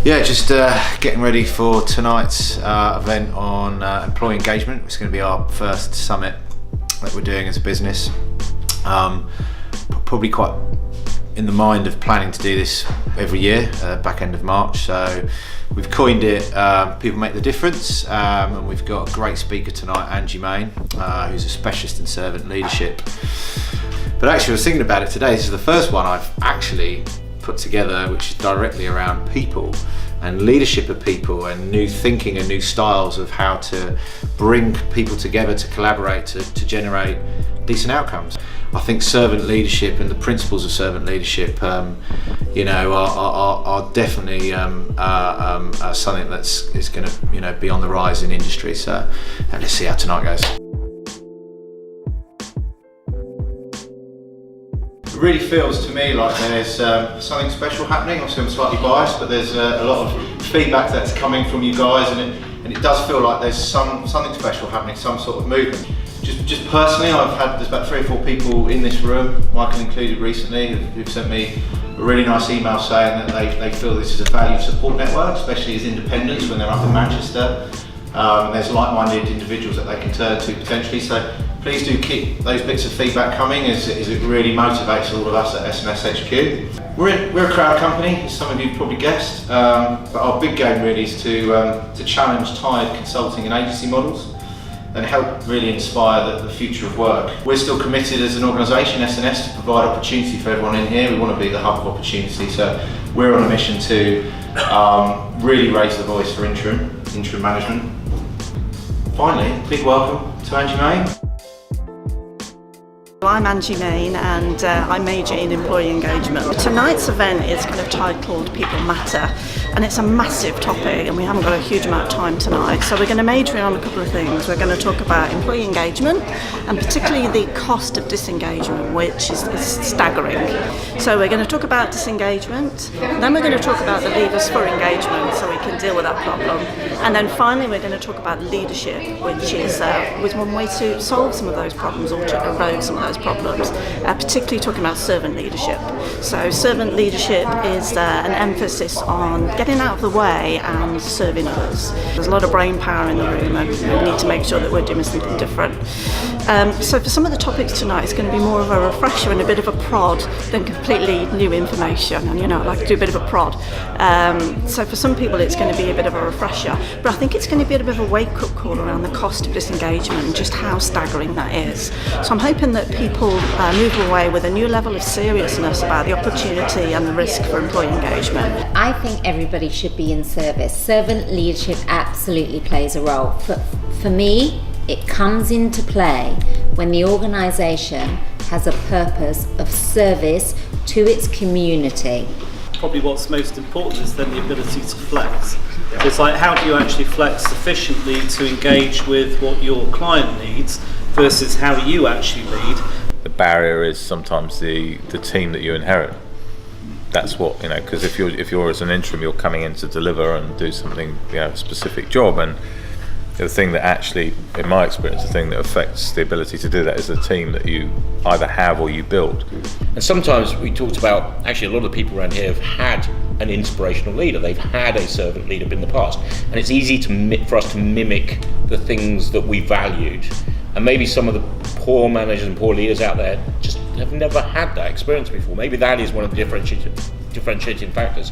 Yeah, just getting ready for tonight's event on employee engagement. It's going to be our first summit that we're doing as a business. Probably quite in the mind of planning to do this every year, back end of March. So we've coined it People Make the Difference, and we've got a great speaker tonight, Angie Main, who's a specialist in servant leadership. But actually I was thinking about it today. This is the first one I've actually put together which is directly around people and leadership of people and new thinking and new styles of how to bring people together to collaborate to generate decent outcomes. I think servant leadership and the principles of servant leadership are definitely something is going to be on the rise in industry. So let's see how tonight goes. It really feels to me like there's something special happening. Obviously I'm slightly biased, but there's a lot of feedback that's coming from you guys, and it does feel like there's something special happening, some sort of movement. Just personally, there's about 3 or 4 people in this room, Michael included recently, who've sent me a really nice email saying that they feel this is a valued support network, especially as independents when they're up in Manchester. There's like-minded individuals that they can turn to potentially, so please do keep those bits of feedback coming as it really motivates all of us at SMS HQ. We're a crowd company, as some of you probably guessed, but our big game really is to challenge tired consulting and agency models and help really inspire the future of work. We're still committed as an organisation, SNS, to provide opportunity for everyone in here. We want to be the hub of opportunity, so we're on a mission to really raise the voice for interim management. Finally, big welcome to Angie Main. I'm Angie Main and I major in employee engagement. Tonight's event is kind of titled People Matter, and it's a massive topic and we haven't got a huge amount of time tonight, so we're going to major in on a couple of things. We're going to talk about employee engagement and particularly the cost of disengagement, which is staggering. So we're going to talk about disengagement, then we're going to talk about the levers for engagement so we can deal with that problem, and then finally we're going to talk about leadership, which is one way to solve some of those problems or to erode some of those problems, particularly talking about servant leadership. So servant leadership is an emphasis on getting out of the way and serving others. There's a lot of brain power in the room and we need to make sure that we're doing something different. So for some of the topics tonight, it's going to be more of a refresher and a bit of a prod than completely new information, and I like to do a bit of a prod. So for some people it's going to be a bit of a refresher, but I think it's going to be a bit of a wake-up call around the cost of disengagement and just how staggering that is. So I'm hoping that people move away with a new level of seriousness about the opportunity and the risk for employee engagement. I think everybody should be in service. Servant leadership absolutely plays a role. For me, it comes into play when the organisation has a purpose of service to its community. Probably what's most important is then the ability to flex. It's like, how do you actually flex sufficiently to engage with what your client needs versus how you actually lead? The barrier is sometimes the team that you inherit. That's what, because if you're as an interim, you're coming in to deliver and do something, a specific job, and the thing that actually, in my experience, the thing that affects the ability to do that is the team that you either have or you build. And sometimes we talked about, actually a lot of the people around here have had an inspirational leader. They've had a servant leader in the past, and it's easy for us to mimic the things that we valued. And maybe some of the poor managers and poor leaders out there just have never had that experience before. Maybe that is one of the differentiating factors.